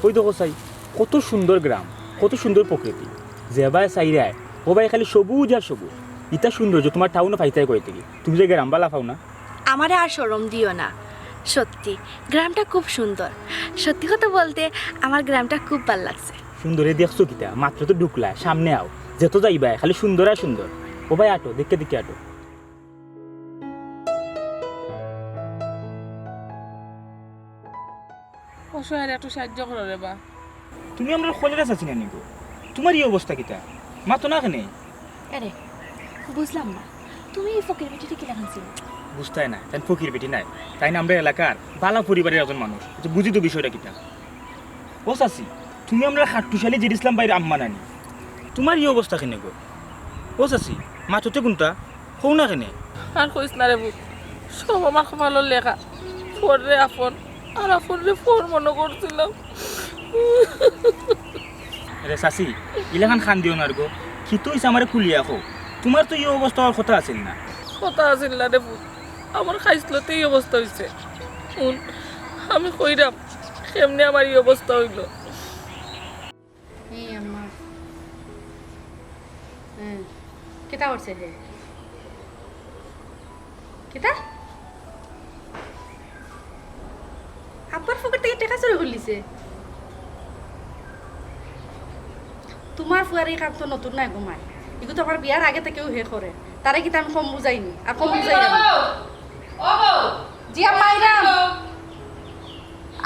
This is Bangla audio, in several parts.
ওই দেখো চাই কত সুন্দর গ্রাম, কত সুন্দর প্রকৃতি, যে ভাই চাইরায় ও ভাই খালি সবুজ আর সবুজ। ইটা সৌন্দর্য তোমার টাউনও ফাইতাই করে থেকে, তুমি যে গ্রাম বালা পাও না। আমারে আর শরম দিও না, সত্যি গ্রামটা খুব সুন্দর। সত্যি কথা বলতে আমার গ্রামটা খুব ভালো লাগছে। সুন্দরে দেখছো কিতা, মাত্র তো ঢুকলা, সামনে আও, যেত যাইবা খালি সুন্দর আর সুন্দর। ও ভাই আটো, দেখে দেখে আটো। অসহায় একটু সাহায্য করো রে বা। তুমি আমরা খোঁজরা চাচ্ছি না নিগো, তোমার এই অবস্থা কিতা, মাতো না কেনে? আরে বুঝলাম না, তুমি এই ফকির বেটিটা কি লাগাইছিল? বুঝতে না, তাই ফকির বেটি নাই, তাই না আমরা এলাকার বালা পরিবারের একজন মানুষ, বুঝি তো বিষয়টা কিতা। ও চাচি, তুমি আমরা খাট্টুশালী জেড ইসলাম বাইরে আম্মা নানি, তোমার এই অবস্থা কেনে গো? ও চাচি, মাথতে কোনটা হও না কেনে? আর কইস না রে বুক, সব আমার কপালের লেখা। ফোর রে আপন, আর আপন রে ফোর মনে করছিলাম। আরে চাচি, ইলাখান খান দিও না গো, খিতো হইছে আমারে কুলিয়া খো, তোমার তো এই অবস্থা হওয়ার কথা আছিল না। কথা আছিল না রে বুক, আমার খাইছিলতে এই অবস্থা হয়েছে। শুন, আমি কইরাম কেমনে আমার এই অবস্থা হইল। এই আম্মা কেটা করছে হে কেটা আব্বার পকেট থেকে টাকা চুরি করলিছে। তোমার ফুয়ারি কাম তো নতুন নাই ঘুমায়, এগুলো তো আমার বিয়ার আগে থেকেও হে করে, তারে কিন্তু আমি কম বুঝাইনি আর কম বুঝাই জি আম্মা আইরাম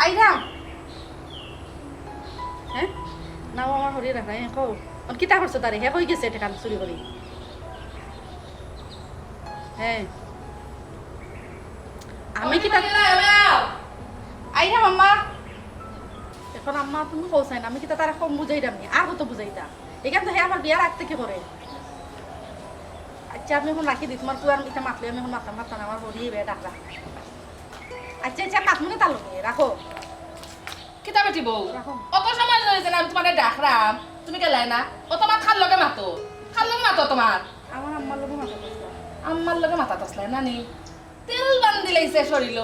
আইরাম হ্যাঁ নাও আমার হরি রাখা হ্যাঁ কও কিতা করছো তারে হে কই গেছে টাকা চুরি করি? হ্যাঁ আমি কি আইরাম আম্মা, এখন আম্মা তুমি কৌসাই না, আমি কি তারা কম বুঝাইরাম নি আর কত বুঝাইতা, এখান তো হে আমার বিয়ার আগ থেকে করে। আচ্ছা আমি এখন রাখি দিই, তোমার পুয়ার মিঠা মাতলে আমি এখন মাথা মাথা আমার হরি বে ডাকরা। আচ্ছা আচ্ছা মাতমুনে তালো রাখো কিতা বেটি বউ রাখো। অত সময় হয়েছে না আমি তোমার ডাকরাম, তুমি গেলাই না ও তোমার খাল লগে মাতো, খাল লগে মাতো তোমার আমার আম্মার লোক মাথা করছে। আম্মার লগে মাথা তসলাই নানি তেল বান্ধি লাইছে শরীর,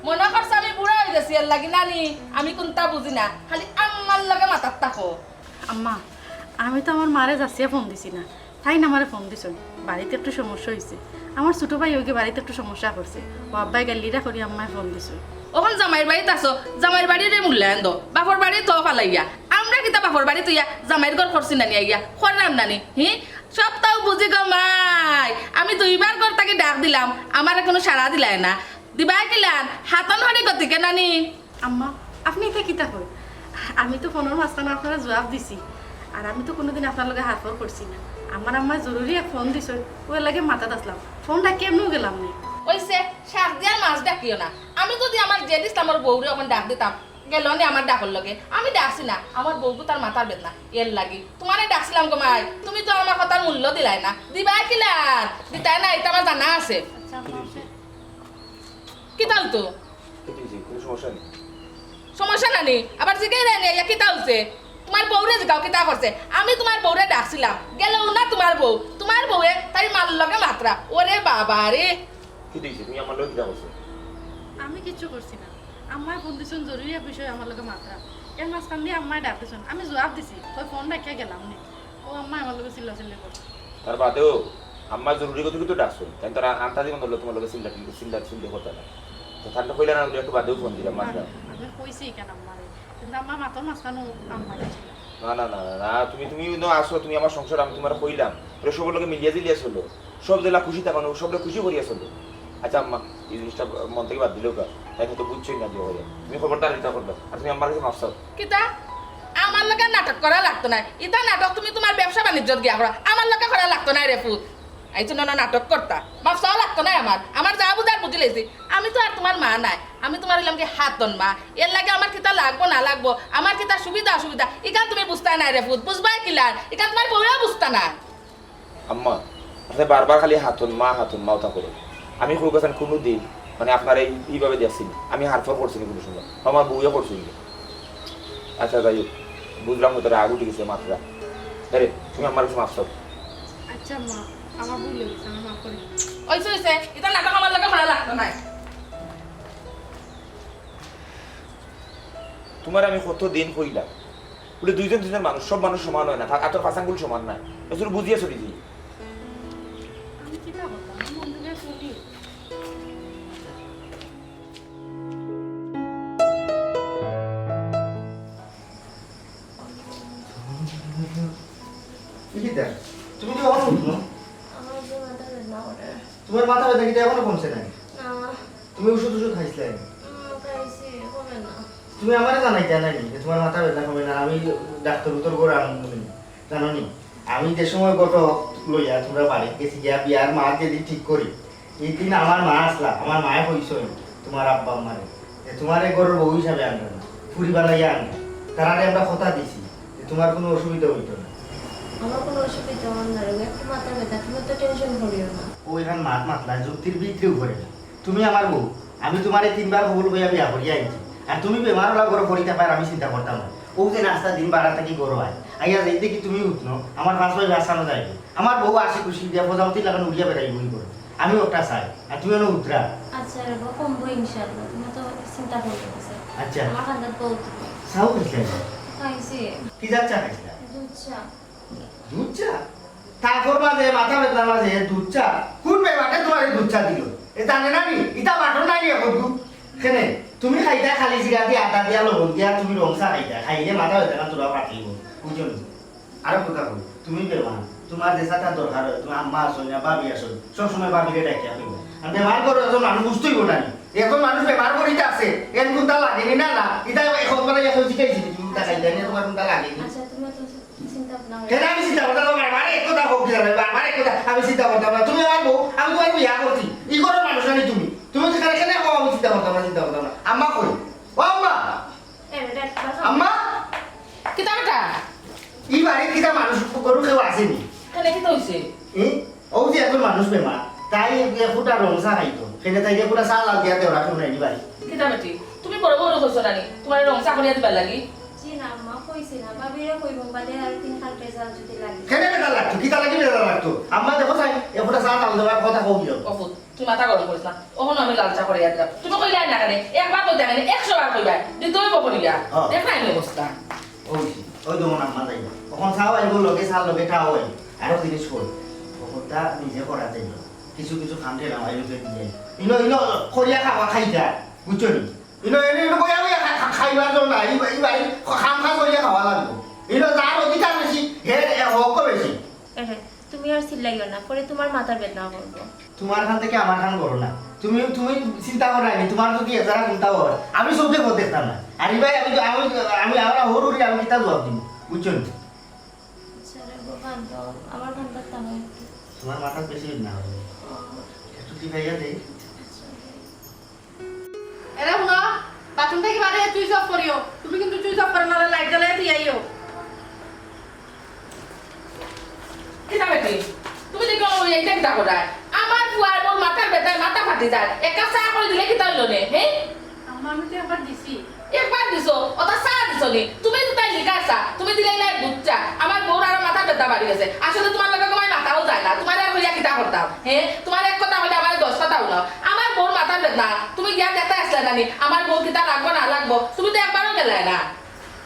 মনে করছে আমি বুড়া হয়ে গেছি এর লাগি নানি, আমি কোনটা বুঝি না, খালি আম্মার লগে মাথার থাকো। আম্মা আমি তো আমার মারে যাচ্ছিয়া ফোন দিছি না, তাই না আমারে ফোন দিছ, বাড়িতে একটু সমস্যা হয়েছে, আমার ছোট ভাই ওকে বাড়িতে একটু সমস্যা করছে, ও আব্বাই গাল্লিরা করি আম্মায় ফোন দিছ। ওখান জামাইয়ের বাড়িতে আসো, জামাইয়ের বাড়ির মূল্যায়ন দো, বাপর বাড়ি তো ফালাইয়া, আমরা কিতা বাপর বাড়ি তুইয়া জামাইয়ের ঘর করছি নানি আইয়া খরলাম নানি হি সব তাও বুঝি গো মাই, আমি দুইবার ঘর তাকে ডাক দিলাম, আমার কোনো সাড়া দিলাই না, দিবাই কিলান হাতন হরি গতিকে নানি। আম্মা আপনি এটা কিতা কই, আমি তো ফোনের মাঝখানে আপনারা জবাব দিছি, আর আমি তো কোনোদিন আপনার লগে হাত ফর করছি না, আমার আম্মা জরুরি এক ফোন দিছ, ওর লাগে মাথাত আসলাম, ফোনটা কেমনও গেলাম নি। ওইসে শাক দিয়ার মাছ ডাকিও না, আমি যদি আমার জেদ ইসলামের বউরে ওখানে ডাক দিতাম গেল নি আমার ডাকর লগে, আমি ডাকছি না, আমার বউকে তার মাথার বেদনা এর লাগি তোমারে ডাকছিলাম গো মাই, তুমি তো আমার কথার মূল্য দিলাই না, দিবাই কিলান দিতাই না, এটা আমার জানা আছে। কি তাল তো সমস্যা নানি আবার জিগাই রানি কি তালছে, তোমার বউরে জিগাও কিতা করছে, আমি তোমার বউরে ডাকছিলাম গেলেও না তোমার বউ, তোমার বউয়ে তাই মাল লগে মাত্রা, ওরে বাবা রে। কি দিয়েছি তুমি আমার লোক কিনা করছো? আমি কিচ্ছু করছি না, আম্মায় ফোন দিছেন জরুরি এক বিষয় আমার লগে মাত্রা, এর মাঝখান দিয়ে আম্মায় ডাক দিছেন, আমি জবাব দিছি, ওই ফোন রেখে গেলাম নি, ও আম্মা আমার লগে চিল্লা চিল্লি করছে। তার বাদেও আমার জরুরি কথা কিন্তু ডাকছো, তাই তারা আন্তাজি মনে হলো তোমার লোক চিন্তা চিন্তা করতে না, তো ঠান্ডা কইলে না একটু বাদেও ফোন দিলাম মাত্রা। আমি কইছি কেন আম্মারে, কিন্তু আম্মা মাথার মাঝখানে আম্মা গেছিল। না না না না তুমি তুমি আসো, তুমি আমার সংসার, আমি তোমার কইলাম সবার লোকে মিলিয়ে জিলিয়ে চলো, সব জেলা খুশি থাকানো, সবটা খুশি করিয়া চলো। আচ্ছা আম্মা এই জিনিসটা মন থেকে বাদ দিলেও তাই তো বুঝছোই না যে হয়ে তুমি খবরটা রিটা করবে, আর তুমি আমার কাছে মাফ চাও। কিতা আমার লগে নাটক করা লাগতো না, ইতা নাটক তুমি তোমার ব্যবসা বাণিজ্য গিয়া করা, আমার লগে করা লাগতো না রে ফুট, এই জন্য না নাটক করতা, মাফ চাওয়া লাগতো না, আমার যা বুঝার বুঝি লেছি, আমি তো আর তোমার মা নাই, আমি তোমার হইলাম কি হাতন মা, এর লাগে আমার কিতা লাগবো না লাগবো, আমার কিতা সুবিধা অসুবিধা ইকান তুমি বুঝতা নাই রে ফুট, বুঝবাই কিলার ইকান তোমার বউরাও বুঝতা না। আম্মা আপনি বারবার খালি হাতন মা ওটা করো, আমি কোনো কথা কোনো দিন মানে আপনার এইভাবে দেখছি আমি হারফর করছি কোনো সময়, আমার বউয়ে করছি। আচ্ছা যাই হোক বুঝলাম তোর আগ উঠে গেছে মাত্রা, আরে তুমি আমার কাছে মাফ চাও। আচ্ছা মা আমার ভুল হয়েছে, আমি মাফ করি। ওইসে হইছে ইতা নাটক আমার লগে করা লাগতো না। তোমার আমি কত দিন কইলাম বলে দুইজন দুজন মানুষ, সব মানুষ সমান হয় না, আর তোর পাশাঙ্গুল সমান নাই, এসব বুঝিয়ে চলি দিই। আমি কিতা করতাম আমি বন্ধুকে শুনি তুমি তো এখনো উঠলো, তোমার মাথা ব্যথা কিন্তু এখনো কমছে নাই। তুমি ওষুধ খাইছিলে? তুমি আমারে জানাইতে নাকি যে তোমার মাথা ব্যথা কমে না? আমি ডাক্তার উত্তর করে আনবো জানো নি? আমি যে সময় গত লইয়া তোমরা বাড়ি গেছি গিয়া বিয়ার মা যেদিন ঠিক করি, এই দিন আমার মা আসলা, আমার মায়ে কইস তোমার আব্বা আম্মারে তোমার এই গরুর বউ হিসাবে আনবে না, ফুরি বানাইয়া আনবে। তার আগে আমরা কথা দিছি যে তোমার কোনো অসুবিধা হইতো না। আমার কোনো অসুবিধা হওয়ার না, একটু মাথা ব্যথা, তুমি তো টেনশন করিও না। ও এখান মাত মাতলা যুক্তির ভিতরেও করে না। তুমি আমার বউ, আমি তোমারে 3 বার কবুল বইয়া বিয়া করিয়া আনছি, আর তুমি বেমার হলা গরো করিতে পার আমি চিন্তা করতাম না। ও যে নাস্তা দিন বাড়া থাকি গরো হয় আইয়া যাইতে কি তুমি উঠনো, আমার 5 ভাই বাঁচানো যাইবে। আমার বউ আসি খুশি দিয়া প্রজাপতি লাগানো উড়িয়া বেড়াই বই করে, আমি ওটা চাই, আর তুমি এনে উতরা। আচ্ছা রে বাবা, কমবো ইনশাআল্লাহ, তুমি তো চিন্তা করতে আছে। আচ্ছা আমার খান্দাত বলতে চাও খাইছিলা? খাইছি কি যাচ্ছা খাইছিলা? দুধ চা। দুধ চা? তারপর মাঝে মাথা ব্যথা মাঝে দুধ চা? কোন বেমাটে তোমার এই দুধ চা দিল? এ জানে না নি ইটা মাঠর নাই নি এখন দুধ কেনে? তুমি খাইতা খালি জিরা দিয়ে আটা দিয়া লবণ দিয়া তুমি রং চা খাইতা, খাইলে মাথা ব্যথা না তোরা পাঠিব, বুঝছো? আরো কথা বল, তুমি বেমার, তোমার যে চাটা দরকার হয়, তুমি আম্মা আসো না বাবি আসো, সবসময় বাবিকে ডাকিয়া হইব। আর বেমার করো এখন মানুষ বুঝতেই না নি, এখন মানুষ বেমার করিতে আছে, এর কোনটা লাগেনি না না, এটা এখন মানে এখন শিখাইছি তুমি তা খাইতা নিয়ে তোমার কোনটা লাগেনি। আচ্ছা তুমি তো চিন্তা না কেন আমি চিন্তা করতাম না? বারবার এক কথা হোক জানে, বারবার এক কথা আমি চিন্তা করতাম না। তুমি আমার বউ, আমি তোমার বিয়া করছি, ই করো মানুষ জানি তুমি, তুমি যেখানে কেন আমি চিন্তা করতাম না, চিন্তা করতাম না। আম্মা কই? ও আম্মা, এ বেটা আম্মা, কিতা বেটা ই বাড়ির কিটা মানুষ গরু কেউ আসেনি? কেনে কিতা হইছে? ও যে এখন মানুষ বেমার, তাই ফুটা রং চা খাইতো, সেটা তাই পুরা চা লাল দিয়া দেওয়া কেউ নাই বাড়ি। কিতা বেটি তুমি বড় বড় কইছো নানি তোমার রং চা করিয়া দিবার লাগি? জি না মা কইছি না, ভাবিরে কইব বাদে আর 3 খাল পেজা যদি লাগে। কেন বেটা লাগতো? কিটা লাগি বেটা লাগতো? আম্মা দেখো চাই এ ফুটা চা লাল দেওয়ার কথা কও কি? অপুত তুই মাথা গরম করিস না, ওহন আমি লাল চা করিয়া দিলাম, তুমি কইলা না কেন? একবার কইতে কেন 100 বার কইবা দিতেই বকরিয়া দেখ না এই অবস্থা। ওই দমন আম্মা যাই তখন চাও আইব লগে চাল লগে খাও আইব। আরো জিনিস কই ওটা নিজে করা যাই, কিছু কিছু খামতে না আইব দিয়ে ইনো ইনো করিয়া খাওয়া খাইতা, বুঝছো নি? ইনো এনে ইনো কইয়া খাইবার জন্য না, এই ভাই খাম খা করিয়া খাওয়া লাগবে। ইনো যার অধিকার বেশি হে হক বেশি। তুমি আর চিল্লাইও না, পরে তোমার মাথার বেদনা করবো। তোমার খান থেকে আমার খান করো না, তুমি তুমি চিন্তা করো না, তোমার যদি এছাড়া চিন্তা হয় আমি সবচেয়ে করতে দেখতাম না। আর ভাই আমি আমি আমি আমরা হরুরি আমি কিতা জবাব দিব, বুঝছো নি? আচ্ছা রে বাবা, আমার খান্দাত তামা একটু। তোমার মাথা বেশি না হবে, একটু কি খাইয়া দেই। এরা শুনো বাথরুম থেকে বারে চুইচ অফ করিও, তুমি কিন্তু চুইচ অফ করে না লাইট জ্বালায় তুই আইও। কিতা বেটি তুমি দেখো ওই এইটা কিতা করায়? আমার ফুয়ার বল মাথার ব্যথায় মাথা ফাটি যায়, একটা চা করে দিলে কিতা হইলো নে? হে আম্মা আমি তো একবার দিছি। একবার দিছো ওটা চা দিছো নি? তুমি তো তাই লিখাইছা, তুমি দিলে না দুধ চা। আমার বউর আর মাথা ব্যথা বাড়ি গেছে, আসলে তোমার লগে তোমার মাথাও যায় না, তোমার আর হইয়া কিতা করতাম? হে তোমার এক কথা হইলে আমার 10 কথা হলো। আমার বউর মাথা ব্যথা তুমি গিয়া দেখতে আসলে নানি আমার বউ কিতা লাগবো না লাগবো, তুমি তো একবারও গেলে না।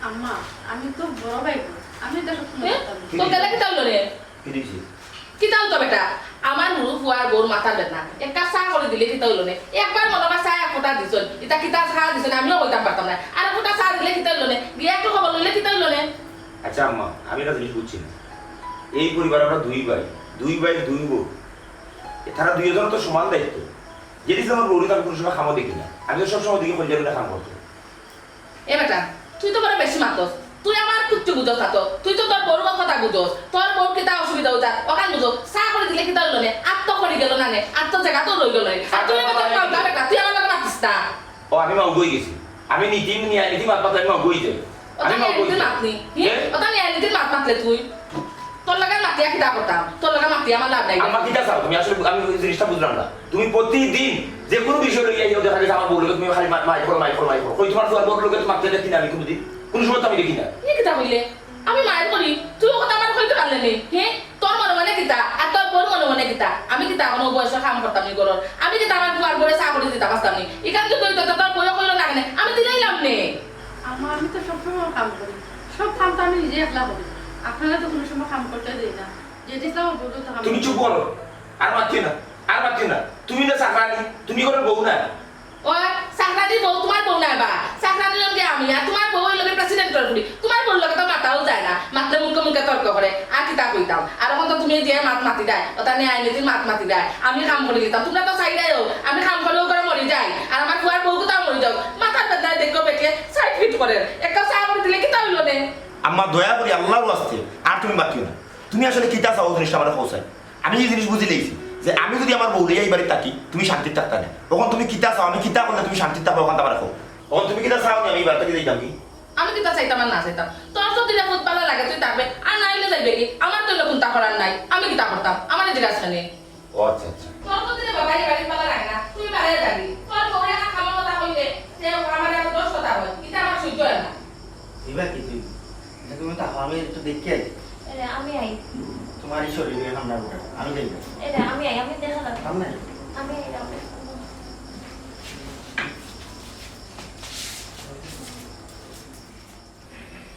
আম্মা আমি তো বড় ভাই, আমি তো সব হে? শুনতাম। তো গেলে কিতা হইলো রে? কি দিছি? কিতা হতো বেটা? আমার নুরু ফুয়ার বউর মাথা ব্যথা একটা চা করে দিলে কিতা হইলো নে? একবার মনে হয় চা এক ফোঁটা দিছ, এটা কিতা চা দিছ না আমিও কইতাম পারতাম না, আর ফোঁটা চা দিলে কিতা হইলো নে? গিয়া একটু খবর লইলে কিতা হইলো নে? আচ্ছা আম্মা, আমি একটা জিনিস বুঝছি না, এই পরিবার আমরা দুই ভাই দুই বউ, তারা দুইজন তো সমান দায়িত্ব। যেটি আমার বউরি আমি কোনো সময় খামো দেখি না, আমি তো সবসময় দেখি পঞ্চায়েত খাম করতো। এ বেটা তুই তো বড় বেশি মাতস, তুই আমার কুচ্চু বুঝস না তো, তুই তো তোর বড় কথা বুঝস, তোর বড় কিতা অসুবিধা হইতা ওখান বুঝো চা করে দিলে কিতা হইলো নে? আত্ম করে গেল না নে, আত্ম জায়গা তো রই গেল নে। আর তুই আমাকে পাল্টা বেটা, তুই আমার লগে মাতিস না। ও আমি মা গই গেছি, আমি নীতি মাত মাত আমি মা গই যাই, ওটা আমি মা গই নিয়ে মাতনি, ওটা নিয়ে মাত মাতলে তুই তোর লগে মাতিয়া কিতা করতাম? তোর লগে মাতিয়া আমার লাভ নাই। আমার কিটা চাও তুমি? আসলে আমি ওই জিনিসটা বুঝলাম না। তুমি প্রতিদিন যে কোনো বিষয় লইয়া ইয়ে দেখা গেছে আমার বউ লোক তুমি খালি মাই করো কই তোমার তোমার বউ লোকের মাত্রা দেখি না আমি কোনোদিন, কোনো সময় তো আমি দেখি না। এই কিতা কইলে আমি মায়ের করি, তুই ও কথা আমার কইতে পারলে নে? হে তোর মনে মনে কিতা আর তোর বউর মনে মনে কিতা? আমি কিতা কোনো বয়সে কাম করতাম নি করর, আমি কিতা আমার বুয়ার বউরে চা করে দিতে পারতাম নি? এখান তো তুই তো তোর বউ কইলো না কেন, আমি দিলাইলাম নে। আম্মা আমি তো কাম করি সব কাম তো আমি নিজে একলা করি আপনারা তো কোনো সময় কাম করতে দেই না যেটা ইসলাম বলতো তো কাম তুমি চুপ করো আর মারছি না আর মারছি না তুমি না চাকরানি তুমি করে বউ না ও সাকরানি বউ তোমার বউ না বা সাকরানি লগে আমি আর তোমার বউ লগে প্রেসিডেন্টর করি তোমার বউ লগে তো মাথাও যায় না মাতলে মুখে মুখে তর্ক করে আর কিতা কইতাম আর এখন তো তুমি যে মাত মাতি দেয় ওটা নিয়ে আইনি মাত মাতি দেয় আমি কাম করে দিতাম তোমরা তো চাই দেয় আমি কাম করলেও করে মরি যাই আর আমার ফুয়ার বউ কোথাও মরি যাও মাথার বেদায় দেখো বেকে সাইড ফিট করে একটা চা করে দিলে কিতা হইল নে আম্মা দয়া করি আল্লাহর ওয়াস্তে আর তুমি বাকিও না তুমি আসলে কিতা চাও জিনিসটা আমার পৌঁছায় আমি এই জিনিস বুঝে লেগেছি যে আমি যদি আমার বউ লিয়ে এই বাড়ি থাকি তুমি শান্তির থাকতা না তখন তুমি কিতা চাও আমি কিতা করলে তুমি শান্তির থাকো ওখান আমার রাখো তখন তুমি কিতা চাও আমি এই বাড়ি থেকে যাইতাম কি আমি কিতা চাইতাম আর না চাইতাম তোর তো দিলে বহুত ভালো লাগে তুই থাকবে আর নাইলে যাইবে কি আমার তো কোনটা করার নাই আমি কিতা করতাম আমার জিজ্ঞাসা নেই ও আচ্ছা আচ্ছা তোর তো দিলে বাবা এই বাড়ি ভালো লাগে না তুই বাইরে যাবি তোর বউ একা খাওয়ার কথা কইলে সে আমার এত দোষ কথা হয় এটা আমার সহ্য হয় না দিবা কি তুই তুমি তো আমি একটু দেখি আই এরে আমি আই তোমার এই শরীরে হামলা উঠা আমি যাই এরে আমি আই আমি দেখালাম আমি আমি আই আমি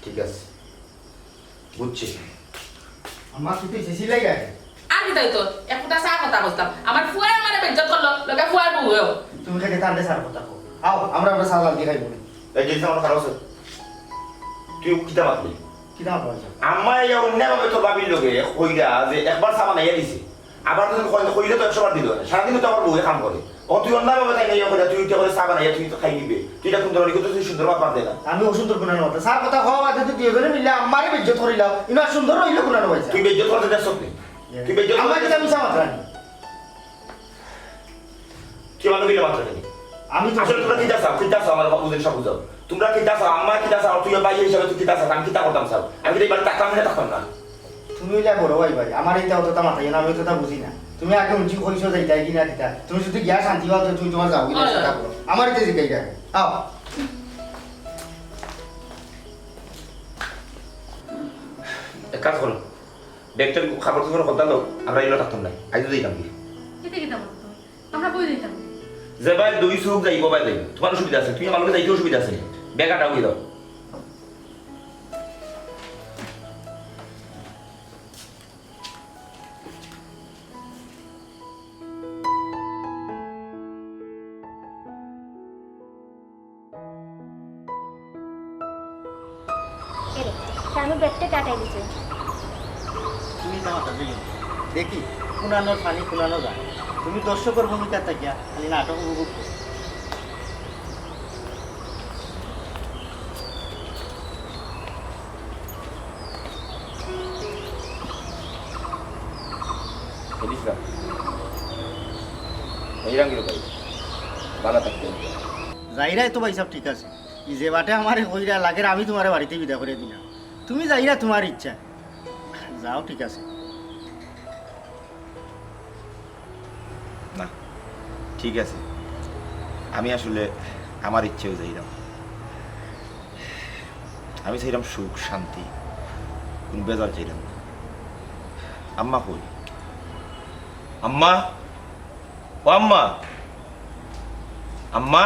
ঠিক আছে বুঝছি আমার তুই এসেছি লাগে আর কি তাই তো একটা চা কথা বলতাম আমার ফুয়ার আমার বেজ্জত করলো লগে ফুয়ার বউও তুমি খালি তাহলে সার কথা কো আও আমরা সালাদ দিয়ে খাইব এই জিনিস আমার খারাপ আছে তুই কিতা মাতলি কি দাম পাইছো আম্মা এই অন্যভাবে তো ভাবির লোকে কইরা যে একবার সামান আইয়া দিছে আবার তুমি কইলে তো 100 বার দিল না সারাদিন তো আবার বউয়ে কাম করে ও তুই অন্যভাবে তাই না কইরা তুই তো করে সাবান আইয়া তুই তো খাই নিবে তুই এটা সুন্দর কত সুন্দর বাপ দে না আমি অসুন্দর কোন কথা সার কথা হওয়া বাদে তুই দিয়ে ধরে মিলে আমারে বেজ্জত করিলাও ইনা সুন্দর হইলো কোন হইছে তুই বেজ্জত করতে যাস সত্যি তুই বেজ্জত আমার কি আমি সামাত্রা কি ভালো গিয়ে মাত্র নেই আমি তো আসলে তোমরা কিতা চাও আমার বুঝেন সব বুঝাও তোমরা কিতা চাও আম্মা কিতা চাও তুই ভাই হিসাবে তুই কিতা চাও আমি কিতা করতাম চাও আমি তো এবার টাকা না থাকতাম না তুমি হইলে বড় ভাই ভাই আমার এইটা অতটা মাথায় না আমি তো বুঝি না তুমি আগে উঁচু কইছো যাইতাই কিনা দিতা তুমি যদি গিয়া শান্তি পাও তো তুমি তোমার যাও কিনা সেটা করো আমার এই জিগাই রাখে আও এক কাজ করো দেখতে খাবার তোমার কথা লোক আমরা এলো থাকতাম না আজ যাইতাম কি কেটে কেটে বলতো তুমি আমরা কই দিতাম যে ভাই দুই সুখ যাইব ভাই যাইব তোমার সুবিধা আছে তুমি আমার লগে যাইতে অসুবিধা আছে বেকাটা হই দাও এরে আমি বেডটা কাটাই দিছি তুমি না মাথা দিও দেখি কুনানোর পানি কুনানো যায় তুমি দর্শকের ভূমিকা থাকিয়া খালি নাটক উপভোগ করো বুঝলাম এইরাম কি ভাই ভালো থাকতে যাইরাই তো ভাই সব ঠিক আছে ই যে বাটে আমারে কইরা লাগে আমি তোমারে বাড়িতে বিদা করে দিলাম তুমি যাইরা তোমার ইচ্ছা যাও ঠিক আছে না ঠিক আছে আমি আসলে আমার ইচ্ছেও যাইলাম আমি চাইলাম সুখ শান্তি কোন বেজার চাইলাম না আম্মা কই আম্মা ও আম্মা আম্মা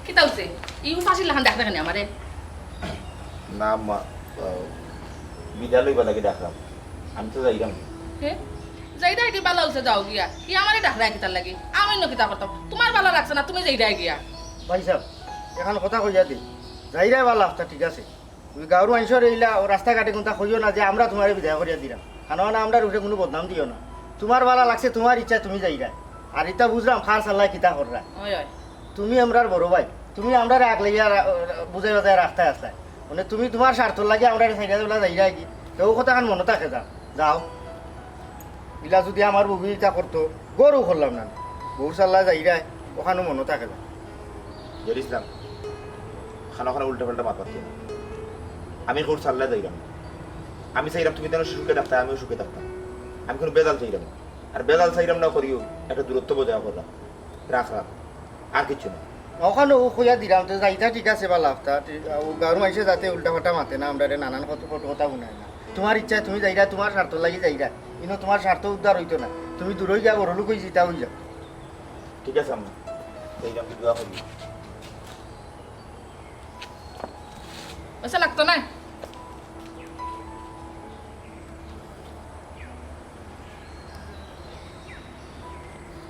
কিতা হইছে ইউ ফাঁসি লাখান দেখ দেখেনি আমারে না আম্মা বিদ্যালয় বালাকে ডাকলাম আমি তো যাইলাম হে যাইদা কি ভালো হইছে যাও গিয়া ই আমারে ডাক রাখি তার লাগি আমি ন কিতা করতাম তোমার ভালো লাগছে না তুমি যাইদা গিয়া ভাই সাহেব এখন কথা কইয়া দি যাইরাই ভালো আস্তা ঠিক আছে তুমি গাঁর মানুষের এইলা রাস্তাঘাটে কোনটা কইও না যে আমরা তোমারে বিদায় করিয়া দিলাম কারণ আমরা রুটে কোনো বদনাম দিও না তোমার ভালো লাগছে তোমার ইচ্ছা তুমি যাইরা আর এটা বুঝলাম খার সাল্লাই কিতা কররা ওই ওই তুমি আমরার বড় ভাই তুমি আমরা রাখ লইয়া বুঝাই বাজায় রাস্তায় আসলাই মানে তুমি তোমার স্বার্থ লাগে আমরা সাইডা বলা যাইরা কি কেউ কথা খান মনে থাকে যাও ইলা যদি আমার বউ ইটা করতো গরু করলাম না বউ সাল্লা যাইরা ওখানে মনে থাকে না জয় ইসলাম খানা খানা উল্টা পাল্টা মাত পারছি আমি কোর সাল্লা যাইলাম আমি চাইলাম তুমি তেন সুখে থাকতাম আমিও সুখে থাকতাম আমি কোনো বেজাল চাইলাম আর বেজাল চাইলাম না করিও একটা দূরত্ব বজায় করলাম রাখলাম আর কিছু না ওখানে ও খুঁজা দিলাম তো যাইতা ঠিক আছে বা লাভটা গাঁর মানুষে যাতে উল্টা ফাটা মাতে না আমরা নানান কত কথা শুনায় না তোমার ইচ্ছা তুমি যাইরা তোমার স্বার্থ লাগি যাইরা কিন্তু তোমার স্বার্থ উদ্ধার হইতো না তুমি দূরই যা বড় লোক জিতা হই যাও ঠিক আছে আম্মা এইরকম দোয়া করি পয়সা লাগতো না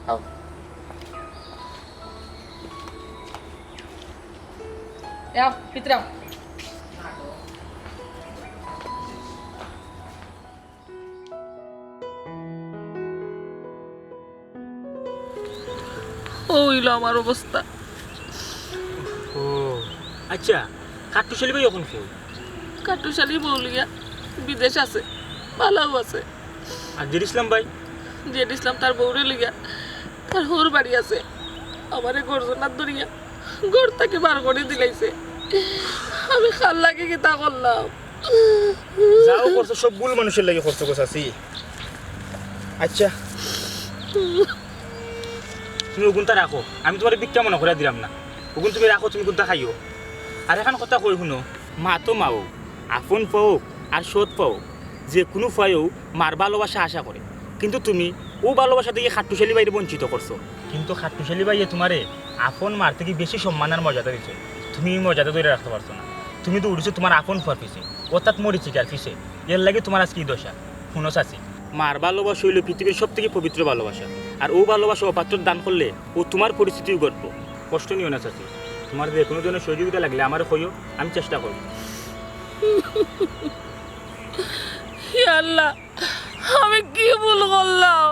আও যাও ভিতরে যাও হইল আমার অবস্থা। ও আচ্ছা, খাট্টুশালী ভাই এখন কই? কাটুশালী বউলিয়া বিদেশ আছে, ভালোও আছে। আর জেড ইসলাম ভাই? জেড ইসলাম তার বউরে লিগা তার হোর বাড়ি আছে, আমারে গর্জনার ধরিয়া ঘর থেকে বার করে দিলাইছে। আমি খাল লাগে কি তা করলাম। যাও করছো সব ভুল মানুষের লাগে খরচ করছি। আচ্ছা তুমি ওগুনটা রাখো, আমি তোমার বিক্রা মনে করে দিলাম না। ওগুন তুমি রাখো, তুমি গুনটা খাইও। আর এখন কথা কই শুনো, মা তো মাও, আপন পাওক আর সৎ পাওক, যে কোনো ফাইও মার ভালোবাসা আশা করে। কিন্তু তুমি ও ভালোবাসা থেকে খাট্টুশালী বাইরে বঞ্চিত করছো। কিন্তু খাট্টুশালী বাইয়ে তোমারে আপন মার থেকে বেশি সম্মান আর মর্যাদা দিচ্ছে। তুমি এই মর্যাদা ধরে রাখতে পারছো না। তুমি তো উঠেছো তোমার আপন ফার পিছে, অর্থাৎ মরিচিকার পিছে। এর লাগে তোমার আজকে এই দশা। শুনো চাচি, মার ভালোবাসা হইল পৃথিবীর সব থেকে পবিত্র ভালোবাসা। আর ও ভালোবাসা অপাত্র দান করলে ও তোমার পরিস্থিতিও ঘটবো। কষ্ট নিও না চাচি, তোমার যে কোনো জনের সহযোগিতা লাগলে আমার কইও, আমি চেষ্টা করব। হে আল্লাহ, আমি কি ভুল করলাম?